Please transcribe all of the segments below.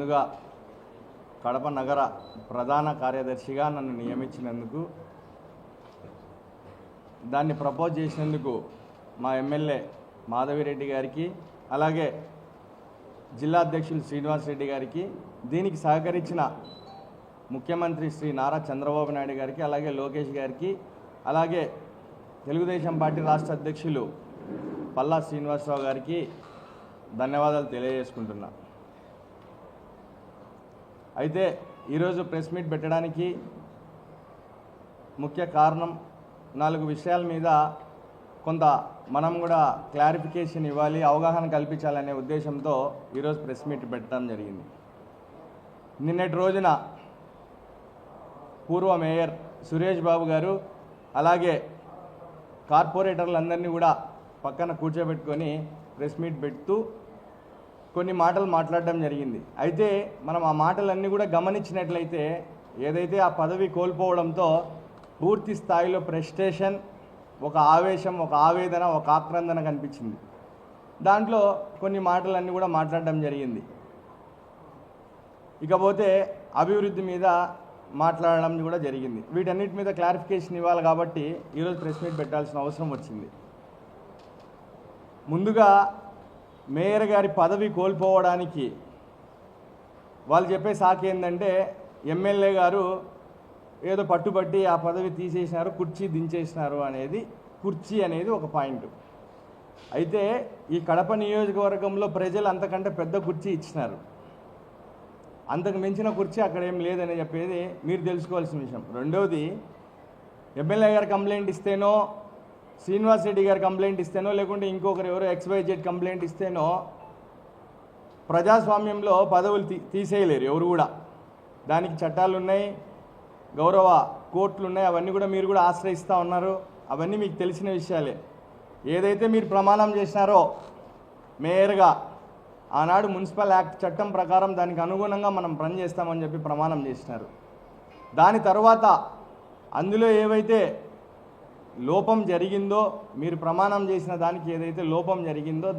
ముందుగా కడప నగర ప్రధాన కార్యదర్శిగా నన్ను నియమించినందుకు, దాన్ని ప్రపోజ్ చేసినందుకు మా ఎమ్మెల్యే మాధవిరెడ్డి గారికి, అలాగే జిల్లా అధ్యక్షులు శ్రీనివాస్ రెడ్డి గారికి, దీనికి సహకరించిన ముఖ్యమంత్రి శ్రీ నారా చంద్రబాబు నాయుడు గారికి, అలాగే లోకేష్ గారికి, అలాగే తెలుగుదేశం పార్టీ రాష్ట్ర అధ్యక్షులు పల్లా శ్రీనివాసరావు గారికి ధన్యవాదాలు తెలియజేసుకుంటున్నా. అయితే ఈరోజు ప్రెస్ మీట్ పెట్టడానికి ముఖ్య కారణం 4 విషయాల మీద కొంత మనం కూడా క్లారిఫికేషన్ ఇవ్వాలి, అవగాహన కల్పించాలనే ఉద్దేశంతో ఈరోజు ప్రెస్ మీట్ పెట్టడం జరిగింది. నిన్నటి రోజున పూర్వ మేయర్ సురేష్ బాబు గారు అలాగే కార్పొరేటర్లందరినీ కూడా పక్కన కూర్చోబెట్టుకొని ప్రెస్ మీట్ పెడుతూ కొన్ని మాటలు మాట్లాడడం జరిగింది. అయితే మనం ఆ మాటలన్నీ కూడా గమనించినట్లయితే ఏదైతే ఆ పదవి కోల్పోవడంతో పూర్తి స్థాయిలో ఫ్రస్ట్రేషన్, ఒక ఆవేశం, ఒక ఆవేదన, ఒక ఆక్రందన కనిపించింది. దాంట్లో కొన్ని మాటలన్నీ కూడా మాట్లాడడం జరిగింది. ఇకపోతే అభివృద్ధి మీద మాట్లాడడం కూడా జరిగింది. వీటన్నిటి మీద క్లారిఫికేషన్ ఇవ్వాలి కాబట్టి ఈరోజు ప్రెస్ మీట్ పెట్టాల్సిన అవసరం వచ్చింది. ముందుగా మేయర్ గారి పదవి కోల్పోవడానికి వాళ్ళు చెప్పే సాకు ఏంటంటే ఎమ్మెల్యే గారు ఏదో పట్టుబట్టి ఆ పదవి తీసేసినారు, కుర్చీ దించేసినారు అనేది. కుర్చీ అనేది ఒక పాయింట్. అయితే ఈ కడప నియోజకవర్గంలో ప్రజలు అంతకంటే పెద్ద కుర్చీ ఇచ్చినారు, అంతకు మించిన కుర్చీ అక్కడ ఏం లేదని చెప్పేది మీరు తెలుసుకోవాల్సిన విషయం. రెండవది, ఎమ్మెల్యే గారు కంప్లైంట్ ఇస్తేనో, శ్రీనివాస్ రెడ్డి గారు కంప్లైంట్ ఇస్తేనో, లేకుంటే ఇంకొకరు ఎవరో XYZ కంప్లైంట్ ఇస్తేనో ప్రజాస్వామ్యంలో పదవులు తీసేయలేరు ఎవరు కూడా. దానికి చట్టాలు ఉన్నాయి, గౌరవ కోర్టులు ఉన్నాయి, అవన్నీ కూడా మీరు కూడా ఆశ్రయిస్తూ ఉన్నారు. అవన్నీ మీకు తెలిసిన విషయాలే. ఏదైతే మీరు ప్రమాణం చేసినారో మేయర్గా, ఆనాడు మున్సిపల్ యాక్ట్ చట్టం ప్రకారం దానికి అనుగుణంగా మనం పనిచేస్తామని చెప్పి ప్రమాణం చేసినారు. దాని తర్వాత అందులో ఏవైతే లోపం జరిగిందో, మీరు ప్రమాణం చేసిన దానికి ఏదైతే లోపం జరిగిందో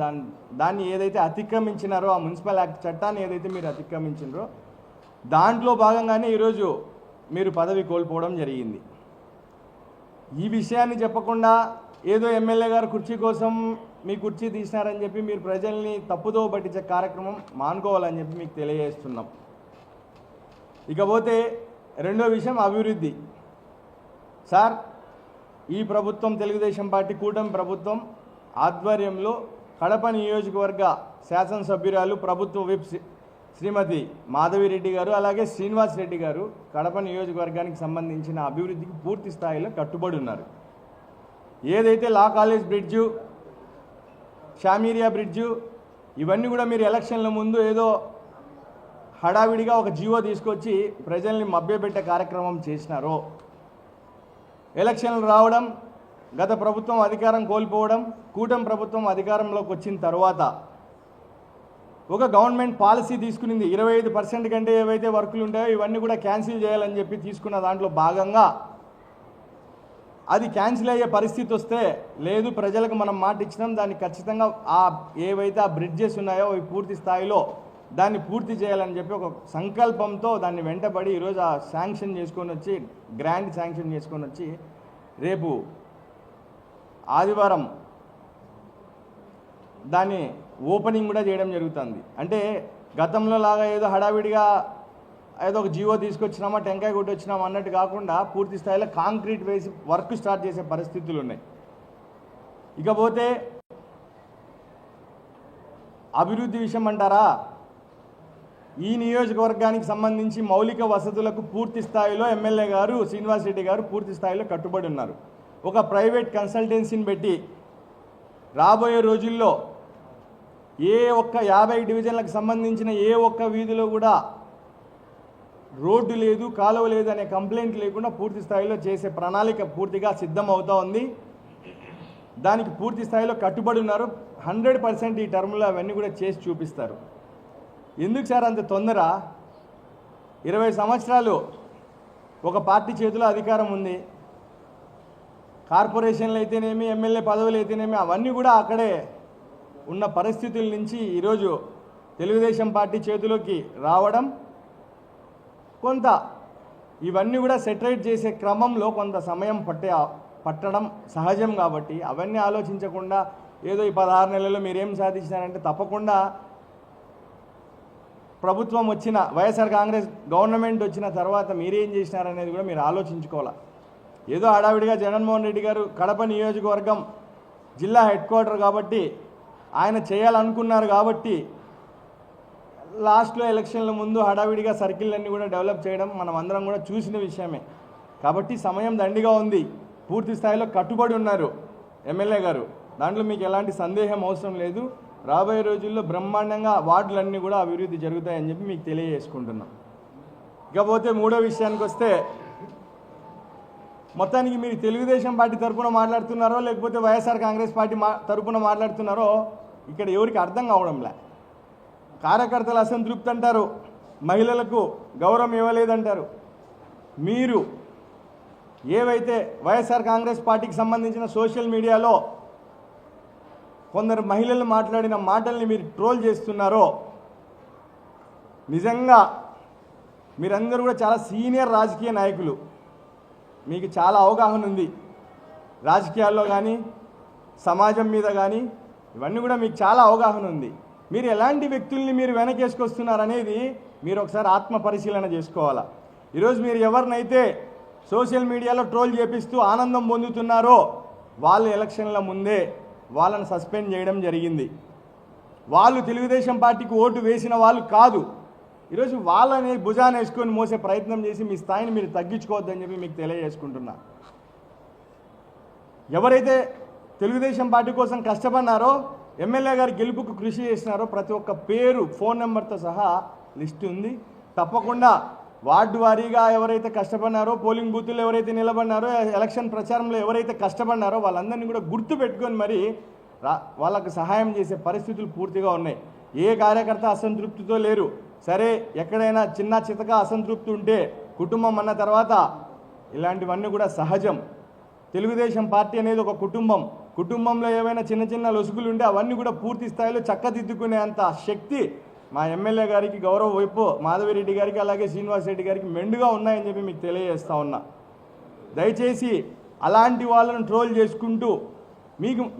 దాన్ని ఏదైతే అతిక్రమించినారో, ఆ మున్సిపల్ యాక్ట్ చట్టాన్ని ఏదైతే మీరు అతిక్రమించినారో దాంట్లో భాగంగానే ఈరోజు మీరు పదవి కోల్పోవడం జరిగింది. ఈ విషయాన్ని చెప్పకుండా ఏదో ఎమ్మెల్యే గారు కుర్చీ కోసం మీ కుర్చీ తీసినారని చెప్పి మీరు ప్రజల్ని తప్పుదో పట్టించే కార్యక్రమం మానుకోవాలని చెప్పి మీకు తెలియజేస్తున్నాం. ఇకపోతే రెండో విషయం అభివృద్ధి. సార్, ఈ ప్రభుత్వం తెలుగుదేశం పార్టీ కూటమి ప్రభుత్వం ఆధ్వర్యంలో కడప నియోజకవర్గ శాసనసభ్యురాలు ప్రభుత్వ విప్ శ్రీమతి మాధవిరెడ్డి గారు అలాగే శ్రీనివాస్ రెడ్డి గారు కడప నియోజకవర్గానికి సంబంధించిన అభివృద్ధికి పూర్తి స్థాయిలో కట్టుబడి ఉన్నారు. ఏదైతే లా కాలేజ్ బ్రిడ్జు, షామీరియా బ్రిడ్జు, ఇవన్నీ కూడా మీరు ఎలక్షన్ల ముందు ఏదో హడావిడిగా ఒక జీవో తీసుకొచ్చి ప్రజల్ని మభ్యపెట్టే కార్యక్రమం చేసినారో, ఎలక్షన్లు రావడం, గత ప్రభుత్వం అధికారం కోల్పోవడం, కూటమి ప్రభుత్వం అధికారంలోకి వచ్చిన తర్వాత ఒక గవర్నమెంట్ పాలసీ తీసుకునింది. 25% కంటే ఏవైతే వర్కులు ఉంటాయో ఇవన్నీ కూడా క్యాన్సిల్ చేయాలని చెప్పి తీసుకున్న దాంట్లో భాగంగా అది క్యాన్సిల్ అయ్యే పరిస్థితి వస్తే, లేదు ప్రజలకు మనం మాట ఇచ్చినాం, దాన్ని ఖచ్చితంగా ఏవైతే ఆ బ్రిడ్జెస్ ఉన్నాయో అవి పూర్తి స్థాయిలో దాన్ని పూర్తి చేయాలని చెప్పి ఒక సంకల్పంతో దాన్ని వెంటబడి ఈరోజు ఆ శాంక్షన్ చేసుకొని వచ్చి, గ్రాంట్ శాంక్షన్ చేసుకొని వచ్చి రేపు ఆదివారం దాన్ని ఓపెనింగ్ కూడా చేయడం జరుగుతుంది. అంటే గతంలో లాగా ఏదో హడావిడిగా ఏదో ఒక జీవో తీసుకొచ్చినామా, టెంకాయ కొట్టి వచ్చినామా అన్నట్టు కాకుండా పూర్తి స్థాయిలో కాంక్రీట్ వేసి వర్క్ స్టార్ట్ చేసే పరిస్థితులు ఉన్నాయి. ఇకపోతే అభివృద్ధి విషయం అంటారా, ఈ నియోజకవర్గానికి సంబంధించి మౌలిక వసతులకు పూర్తి స్థాయిలో ఎమ్మెల్యే గారు శ్రీనివాస్ రెడ్డి గారు పూర్తి స్థాయిలో కట్టుబడి ఉన్నారు. ఒక ప్రైవేట్ కన్సల్టెన్సీని పెట్టి రాబోయే రోజుల్లో ఏ ఒక్క 50 డివిజన్లకు సంబంధించిన ఏ ఒక్క వీధిలో కూడా రోడ్డు లేదు, కాలువ లేదు అనే కంప్లైంట్ లేకుండా పూర్తి స్థాయిలో చేసే ప్రణాళిక పూర్తిగా సిద్ధం అవుతూ ఉంది. దానికి పూర్తి స్థాయిలో కట్టుబడి ఉన్నారు. 100% ఈ టర్మ్లో అవన్నీ కూడా చేసి చూపిస్తారు. ఎందుకు సార్ అంత తొందర? 20 సంవత్సరాలు ఒక పార్టీ చేతిలో అధికారం ఉంది. కార్పొరేషన్లు అయితేనేమి, ఎమ్మెల్యే పదవులు అయితేనేమి, అవన్నీ కూడా అక్కడే ఉన్న పరిస్థితుల నుంచి ఈరోజు తెలుగుదేశం పార్టీ చేతిలోకి రావడం, కొంత ఇవన్నీ కూడా సెటరేట్ చేసే క్రమంలో కొంత సమయం పట్టడం సహజం. కాబట్టి అవన్నీ ఆలోచించకుండా ఏదో ఈ 16 నెలల్లో మీరేం సాధించినారంటే, తప్పకుండా ప్రభుత్వం వచ్చిన వైఎస్ఆర్ కాంగ్రెస్ గవర్నమెంట్ వచ్చిన తర్వాత మీరేం చేసినారనేది కూడా మీరు ఆలోచించుకోవాలి. ఏదో హడావిడిగా జగన్మోహన్ రెడ్డి గారు కడప నియోజకవర్గం జిల్లా హెడ్ క్వార్టర్ కాబట్టి ఆయన చేయాలనుకున్నారు కాబట్టి లాస్ట్లో ఎలక్షన్ల ముందు హడావిడిగా సర్కిళ్ళన్నీ కూడా డెవలప్ చేయడం మనం అందరం కూడా చూసిన విషయమే. కాబట్టి సమయం దండిగా ఉంది, పూర్తి స్థాయిలో కట్టుబడి ఉన్నారు ఎమ్మెల్యే గారు, దాంట్లో మీకు ఎలాంటి సందేహం అవసరం లేదు. రాబోయే రోజుల్లో బ్రహ్మాండంగా వార్డులన్నీ కూడా అభివృద్ధి జరుగుతాయని చెప్పి మీకు తెలియజేసుకుంటున్నాం. ఇకపోతే మూడో విషయానికి వస్తే, మొత్తానికి మీరు తెలుగుదేశం పార్టీ తరఫున మాట్లాడుతున్నారో లేకపోతే వైఎస్ఆర్ కాంగ్రెస్ పార్టీ తరఫున మాట్లాడుతున్నారో ఇక్కడ ఎవరికి అర్థం కావడంలే. కార్యకర్తలు అసంతృప్తి అంటారు, మహిళలకు గౌరవం ఇవ్వలేదంటారు. మీరు ఏవైతే వైఎస్ఆర్ కాంగ్రెస్ పార్టీకి సంబంధించిన సోషల్ మీడియాలో కొందరు మహిళలు మాట్లాడిన మాటల్ని మీరు ట్రోల్ చేస్తున్నారో, నిజంగా మీరందరూ కూడా చాలా సీనియర్ రాజకీయ నాయకులు, మీకు చాలా అవగాహన ఉంది రాజకీయాల్లో కానీ సమాజం మీద కానీ, ఇవన్నీ కూడా మీకు చాలా అవగాహన ఉంది. మీరు ఎలాంటి వ్యక్తుల్ని మీరు వెనకేసుకొస్తున్నారనేది మీరు ఒకసారి ఆత్మ పరిశీలన చేసుకోవాలా. ఈరోజు మీరు ఎవరినైతే సోషల్ మీడియాలో ట్రోల్ చేపిస్తూ ఆనందం పొందుతున్నారో వాళ్ళు ఎలక్షన్ల ముందే వాళ్ళని సస్పెండ్ చేయడం జరిగింది. వాళ్ళు తెలుగుదేశం పార్టీకి ఓటు వేసిన వాళ్ళు కాదు. ఈరోజు వాళ్ళని భుజాన్ని వేసుకొని మోసే ప్రయత్నం చేసి మీ స్థాయిని మీరు తగ్గించుకోవద్దని చెప్పి మీకు తెలియజేసుకుంటున్నా. ఎవరైతే తెలుగుదేశం పార్టీ కోసం కష్టపడినారో, ఎమ్మెల్యే గారి గెలుపుకు కృషి చేసినారో ప్రతి ఒక్క పేరు, ఫోన్ నెంబర్తో సహా లిస్టు ఉంది. తప్పకుండా వార్డు వారీగా ఎవరైతే కష్టపడినారో, పోలింగ్ బూతుల్లో ఎవరైతే నిలబడినారో, ఎలక్షన్ ప్రచారంలో ఎవరైతే కష్టపడినారో వాళ్ళందరినీ కూడా గుర్తు పెట్టుకొని మరి వాళ్ళకు సహాయం చేసే పరిస్థితులు పూర్తిగా ఉన్నాయి. ఏ కార్యకర్త అసంతృప్తితో లేరు. సరే, ఎక్కడైనా చిన్న చితక అసంతృప్తి ఉంటే కుటుంబం అన్న తర్వాత ఇలాంటివన్నీ కూడా సహజం. తెలుగుదేశం పార్టీ అనేది ఒక కుటుంబం. కుటుంబంలో ఏవైనా చిన్న చిన్న లొసుగులు ఉంటే అవన్నీ కూడా పూర్తి స్థాయిలో చక్కదిద్దుకునేంత శక్తి మా ఎమ్మెల్యే గారికి, గౌరవ వైపు మాధవిరెడ్డి గారికి, అలాగే శ్రీనివాసరెడ్డి గారికి మెండుగా ఉన్నాయని చెప్పి మీకు తెలియజేస్తా ఉన్నా. దయచేసి అలాంటి వాళ్ళను ట్రోల్ చేసుకుంటూ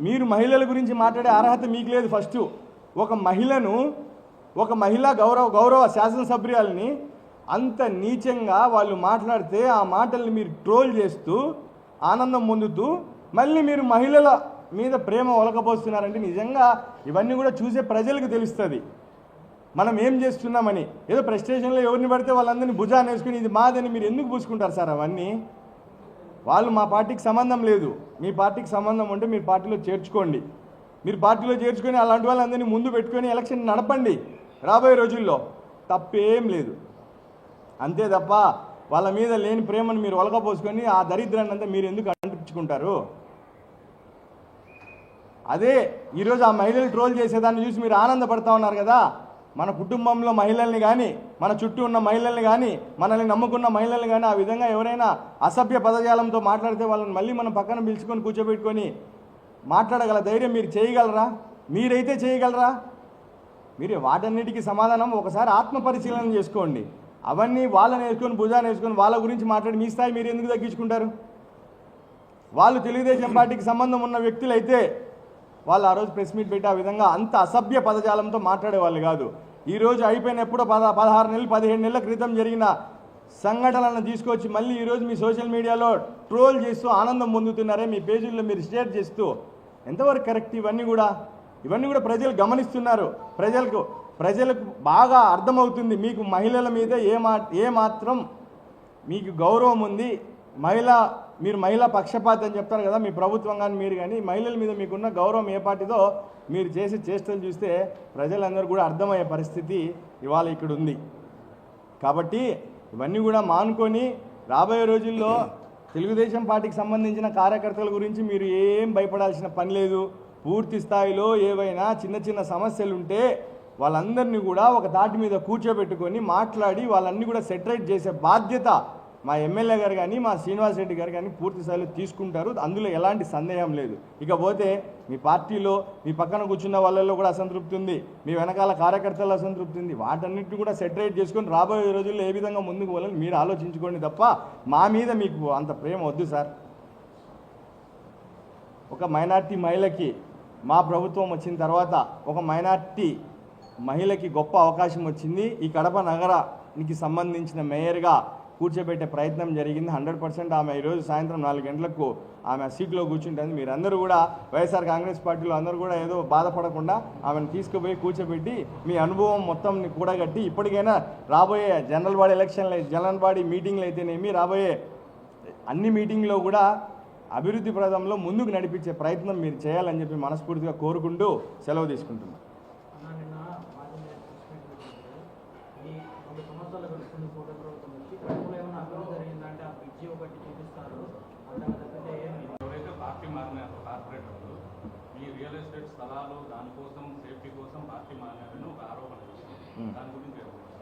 మీరు మహిళల గురించి మాట్లాడే అర్హత మీకు లేదు. ఫస్ట్ ఒక మహిళా గౌరవ శాసనసభ్యురాలని అంత నీచంగా వాళ్ళు మాట్లాడితే ఆ మాటల్ని మీరు ట్రోల్ చేస్తూ ఆనందం పొందుతూ మళ్ళీ మీరు మహిళల మీద ప్రేమ ఒలకపోస్తున్నారంటే నిజంగా ఇవన్నీ కూడా చూసే ప్రజలకు తెలుస్తుంది మనం ఏం చేస్తున్నామని. ఏదో ప్రెస్టేషన్లో ఎవరిని పడితే వాళ్ళందరినీ భుజాన్ని వేసుకుని ఇది మాదని మీరు ఎందుకు పూసుకుంటారు సార్? అవన్నీ వాళ్ళు మా పార్టీకి సంబంధం లేదు. మీ పార్టీకి సంబంధం ఉంటే మీరు పార్టీలో చేర్చుకోండి. మీరు పార్టీలో చేర్చుకొని అలాంటి వాళ్ళందరినీ ముందు పెట్టుకొని ఎలక్షన్ నడపండి రాబోయే రోజుల్లో, తప్పేం లేదు. అంతే తప్ప వాళ్ళ మీద లేని ప్రేమను మీరు ఒలకపోసుకొని ఆ దరిద్రాన్ని అంతా మీరు ఎందుకు అంటించుకుంటారు? అదే ఈరోజు ఆ మహిళలు ట్రోల్ చేసేదాన్ని చూసి మీరు ఆనందపడతా ఉన్నారు కదా. మన కుటుంబంలో మహిళల్ని కానీ, మన చుట్టూ ఉన్న మహిళల్ని కానీ, మనల్ని నమ్ముకున్న మహిళల్ని కానీ ఆ విధంగా ఎవరైనా అసభ్య పదజాలంతో మాట్లాడితే వాళ్ళని మళ్ళీ మనం పక్కన పిలుచుకొని కూర్చోబెట్టుకొని మాట్లాడగల ధైర్యం మీరు చేయగలరా? మీరైతే చేయగలరా? మీరు వాటన్నిటికీ సమాధానం ఒకసారి ఆత్మ పరిశీలన చేసుకోండి. అవన్నీ వాళ్ళని వేసుకొని భుజాన్ని వేసుకొని వాళ్ళ గురించి మాట్లాడి మీ స్థాయి మీరు ఎందుకు తగ్గించుకుంటారు? వాళ్ళు తెలుగుదేశం పార్టీకి సంబంధం ఉన్న వ్యక్తులైతే వాళ్ళు ఆ రోజు ప్రెస్ మీట్ పెట్టి ఆ విధంగా అంత అసభ్య పదజాలంతో మాట్లాడేవాళ్ళు కాదు. ఈరోజు అయిపోయిన ఎప్పుడో 16 నెలలు 15 నెలల క్రితం జరిగిన సంఘటనలను తీసుకొచ్చి మళ్ళీ ఈరోజు మీ సోషల్ మీడియాలో ట్రోల్ చేస్తూ ఆనందం పొందుతున్నారే, మీ పేజీల్లో మీరు షేర్ చేస్తూ ఎంతవరకు కరెక్ట్? ఇవన్నీ కూడా ప్రజలు గమనిస్తున్నారు. ప్రజలకు బాగా అర్థమవుతుంది మీకు మహిళల మీద ఏ మాత్రం మీకు గౌరవం ఉంది. మీరు మహిళా పక్షపాతి అని చెప్తారు కదా మీ ప్రభుత్వం కానీ మీరు కానీ, మహిళల మీద మీకున్న గౌరవం ఏ పార్టీదో మీరు చేసే చేష్టలు చూస్తే ప్రజలందరూ కూడా అర్థమయ్యే పరిస్థితి ఇవాళ ఇక్కడ ఉంది. కాబట్టి ఇవన్నీ కూడా మానుకొని రాబోయే రోజుల్లో తెలుగుదేశం పార్టీకి సంబంధించిన కార్యకర్తల గురించి మీరు ఏం భయపడాల్సిన పని లేదు. పూర్తి స్థాయిలో ఏవైనా చిన్న చిన్న సమస్యలు ఉంటే వాళ్ళందరినీ కూడా ఒక తాటి మీద కూర్చోబెట్టుకొని మాట్లాడి వాళ్ళన్నీ కూడా సెటరేట్ చేసే బాధ్యత మా ఎమ్మెల్యే గారు కానీ మా శ్రీనివాస్ రెడ్డి గారు కానీ పూర్తి స్థాయిలో తీసుకుంటారు, అందులో ఎలాంటి సందేహం లేదు. ఇకపోతే మీ పార్టీలో మీ పక్కన కూర్చున్న వాళ్ళల్లో కూడా అసంతృప్తి ఉంది, మీ వెనకాల కార్యకర్తల అసంతృప్తి ఉంది. వాటన్నిటిని కూడా సెటరేట్ చేసుకొని రాబోయే రోజుల్లో ఏ విధంగా ముందుకు వెళ్ళాలని మీరు ఆలోచించుకోండి తప్ప మా మీద మీకు అంత ప్రేమ వద్దు సార్. ఒక మైనార్టీ మహిళకి మా ప్రభుత్వం వచ్చిన తర్వాత ఒక మైనార్టీ మహిళకి గొప్ప అవకాశం వచ్చింది. ఈ కడప నగరానికి సంబంధించిన మేయర్గా కూర్చోబెట్టే ప్రయత్నం జరిగింది. 100% ఆమె ఈరోజు సాయంత్రం 4 గంటలకు ఆమె సీట్లో కూర్చుంటుంది. మీరందరూ కూడా వైఎస్ఆర్ కాంగ్రెస్ పార్టీలో అందరూ కూడా ఏదో బాధపడకుండా ఆమెను తీసుకుపోయి కూర్చోబెట్టి మీ అనుభవం మొత్తం కూడగట్టి ఇప్పటికైనా రాబోయే జనరల్ బాడీ మీటింగ్లు అయితేనేమి, రాబోయే అన్ని మీటింగ్లో కూడా అభివృద్ధి ప్రదంలో ముందుకు నడిపించే ప్రయత్నం మీరు చేయాలని చెప్పి మనస్ఫూర్తిగా కోరుకుంటూ సెలవు తీసుకుంటున్నాను. ఎవరైతే పార్టీ మారినారో కార్పొరేటర్లు ఈ రియల్ ఎస్టేట్ స్థలాలు దానికోసం సేఫ్టీ కోసం పార్టీ మారినారని ఒక ఆరోపణ, దాని గురించి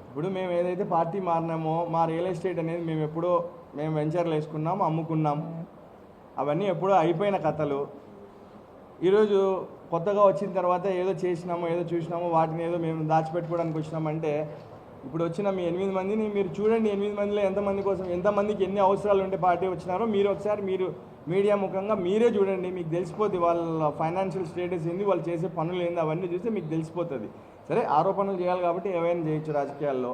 ఇప్పుడు మేము ఏదైతే పార్టీ మారినామో మా రియల్ ఎస్టేట్ అనేది మేము వెంచర్లు వేసుకున్నాం, అమ్ముకున్నాం, అవన్నీ ఎప్పుడో అయిపోయిన కథలు. ఈరోజు కొత్తగా వచ్చిన తర్వాత ఏదో చేసినామో ఏదో చూసినామో వాటిని ఏదో మేము దాచిపెట్టుకోవడానికి వచ్చినామంటే, ఇప్పుడు వచ్చిన మీ 8 మందిని మీరు చూడండి, 8 మందిలో ఎంతమందికి ఎన్ని అవసరాలు ఉంటే పార్టీ వచ్చినారో మీరు ఒకసారి మీరు మీడియా ముఖంగా మీరే చూడండి, మీకు తెలిసిపోతుంది వాళ్ళ ఫైనాన్షియల్ స్టేటస్ ఏంది, వాళ్ళు చేసే పనులు ఏంది, అవన్నీ చూస్తే మీకు తెలిసిపోతుంది. సరే, ఆరోపణలు చేయాలి కాబట్టి ఏమైనా చేయొచ్చు రాజకీయాల్లో.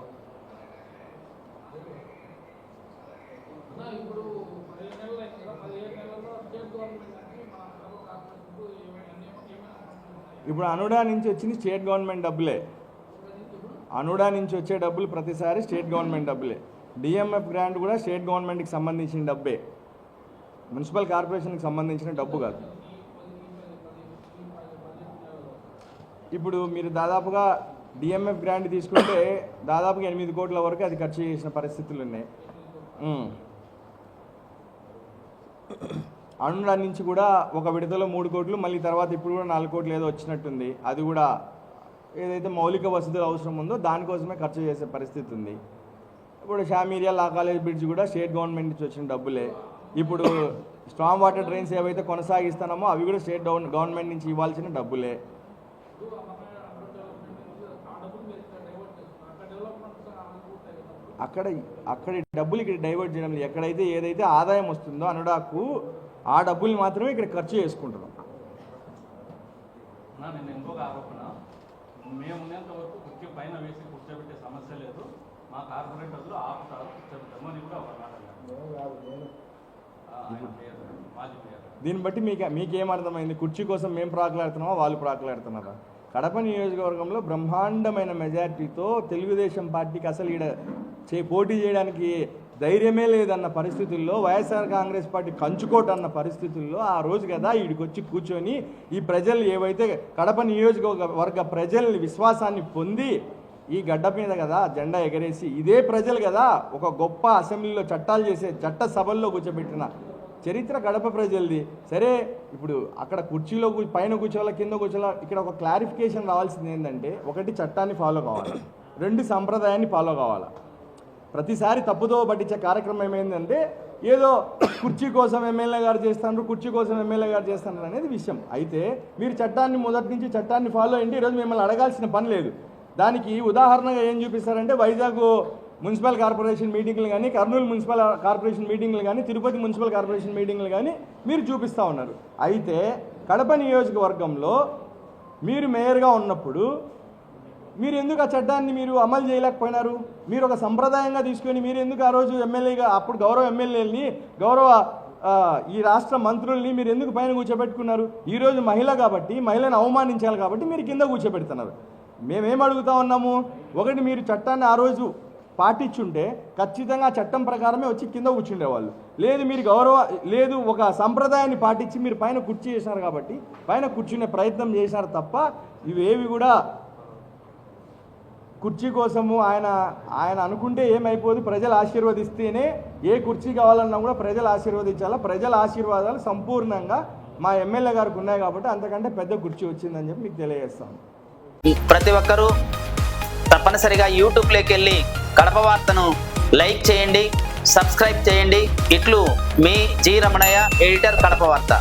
ఇప్పుడు అనుడా నుంచి వచ్చింది స్టేట్ గవర్నమెంట్ డబ్బులే. అనుడా నుంచి వచ్చే డబ్బులు ప్రతిసారి స్టేట్ గవర్నమెంట్ డబ్బులే. డిఎంఎఫ్ గ్రాంట్ కూడా స్టేట్ గవర్నమెంట్కి సంబంధించిన డబ్బే, మున్సిపల్ కార్పొరేషన్కి సంబంధించిన డబ్బు కాదు. ఇప్పుడు మీరు దాదాపుగా డిఎంఎఫ్ గ్రాంట్ తీసుకుంటే దాదాపుగా 8 కోట్ల వరకు అది ఖర్చు చేసిన పరిస్థితులు ఉన్నాయి. అనుడా నుంచి కూడా ఒక విడతలో 3 కోట్లు, మళ్ళీ తర్వాత ఇప్పుడు కూడా 4 కోట్లు ఏదో వచ్చినట్టుంది. అది కూడా ఏదైతే మౌలిక వసతులు అవసరం ఉందో దానికోసమే ఖర్చు చేసే పరిస్థితి ఉంది. ఇప్పుడు షామీరియా లా కాలేజ్ బ్రిడ్జ్ కూడా స్టేట్ గవర్నమెంట్ నుంచి వచ్చిన డబ్బులే. ఇప్పుడు స్ట్రాంగ్ వాటర్ డ్రైన్స్ ఏవైతే కొనసాగిస్తున్నామో అవి కూడా స్టేట్ గవర్నమెంట్ నుంచి ఇవ్వాల్సిన డబ్బులే. అక్కడి డబ్బులు ఇక్కడ డైవర్ట్ చేయడం లేదు. ఎక్కడైతే ఏదైతే ఆదాయం వస్తుందో అనుడాకు ఆ డబ్బులు మాత్రమే ఇక్కడ ఖర్చు చేసుకుంటున్నాం. నేను ఇంకొక ఆరోపణ, మేము ఉన్నంత వరకు కుర్చీ పైన వేసి కూర్చోబెట్టే సమస్య లేదు, మా కార్పొరేటర్లు ఆపుతారు కూర్చోబెట్టామని కూడా ఒక మాట. దీన్ని బట్టి మీకేమర్థమైంది? కుర్చీ కోసం మేము ప్రాకులాడుతున్నామా, వాళ్ళు ప్రాకులాడుతున్నారా? కడప నియోజకవర్గంలో బ్రహ్మాండమైన మెజార్టీతో తెలుగుదేశం పార్టీకి అసలు ఈడ పోటీ చేయడానికి ధైర్యమే లేదన్న పరిస్థితుల్లో, వైఎస్ఆర్ కాంగ్రెస్ పార్టీ కంచుకోటన్న పరిస్థితుల్లో ఆ రోజు కదా ఈడికొచ్చి కూర్చొని ఈ ప్రజలు ఏవైతే కడప నియోజకవర్గ ప్రజల్ని విశ్వాసాన్ని పొంది ఈ గడ్డ మీద కదా జెండా ఎగరేసి ఇదే ప్రజలు కదా ఒక గొప్ప అసెంబ్లీలో చట్టాలు చేసే చట్ట సభల్లో కూర్చోబెట్టిన చరిత్ర కడప ప్రజలది. సరే, ఇప్పుడు అక్కడ కుర్చీలో పైన కూర్చోవాలా కింద కూర్చోవాలా, ఇక్కడ ఒక క్లారిఫికేషన్ రావాల్సింది ఏంటంటే, 1 చట్టాన్ని ఫాలో కావాలి, 2 సంప్రదాయాన్ని ఫాలో కావాలి. ప్రతిసారి తప్పుదో పట్టించే కార్యక్రమం ఏమైందంటే ఏదో కుర్చీ కోసం ఎమ్మెల్యే గారు చేస్తున్నారు, కుర్చీ కోసం ఎమ్మెల్యే గారు చేస్తున్నారు అనేది విషయం. అయితే మీరు చట్టాన్ని మొదటి నుంచి చట్టాన్ని ఫాలో అయ్యింది, ఈరోజు మిమ్మల్ని అడగాల్సిన పని లేదు. దానికి ఉదాహరణగా ఏం చూపిస్తారంటే వైజాగ్ మున్సిపల్ కార్పొరేషన్ మీటింగ్లు కానీ, కర్నూలు మున్సిపల్ కార్పొరేషన్ మీటింగ్లు కానీ, తిరుపతి మున్సిపల్ కార్పొరేషన్ మీటింగ్లు కానీ మీరు చూపిస్తూ ఉన్నారు. అయితే కడప నియోజకవర్గంలో మీరు మేయర్గా ఉన్నప్పుడు మీరు ఎందుకు ఆ చట్టాన్ని మీరు అమలు చేయలేకపోయినారు? మీరు ఒక సంప్రదాయంగా తీసుకొని మీరు ఎందుకు ఆ రోజు ఎమ్మెల్యేగా, అప్పుడు గౌరవ ఎమ్మెల్యేలని, గౌరవ ఈ రాష్ట్ర మంత్రుల్ని మీరు ఎందుకు పైన కూర్చోబెట్టుకున్నారు? ఈరోజు మహిళ కాబట్టి, మహిళను అవమానించాలి కాబట్టి మీరు కింద కూర్చోబెడుతున్నారు. మేమేం అడుగుతా ఉన్నాము? ఒకటి, మీరు చట్టాన్ని ఆ రోజు పాటించుంటే ఖచ్చితంగా చట్టం ప్రకారమే వచ్చి కింద కూర్చుండేవాళ్ళు. లేదు, మీరు లేదు ఒక సంప్రదాయాన్ని పాటించి మీరు పైన కుర్చీ చేశారు కాబట్టి పైన కూర్చునే ప్రయత్నం చేశారు తప్ప ఇవేవి కూడా కుర్చీ కోసము ఆయన అనుకుంటే ఏమైపోదు. ప్రజలు ఆశీర్వదిస్తేనే ఏ కుర్చీ కావాలన్నా కూడా ప్రజలు ఆశీర్వదించాలా. ప్రజల ఆశీర్వాదాలు సంపూర్ణంగా మా ఎమ్మెల్యే గారికి ఉన్నాయి కాబట్టి అంతకంటే పెద్ద కుర్చీ వచ్చిందని చెప్పి మీకు తెలియజేస్తాను. ప్రతి ఒక్కరూ తప్పనిసరిగా యూట్యూబ్లోకి వెళ్ళి కడప వార్తను లైక్ చేయండి, సబ్స్క్రైబ్ చేయండి. ఇట్లు మీ జి రమణయ్య, ఎడిటర్, కడప వార్త.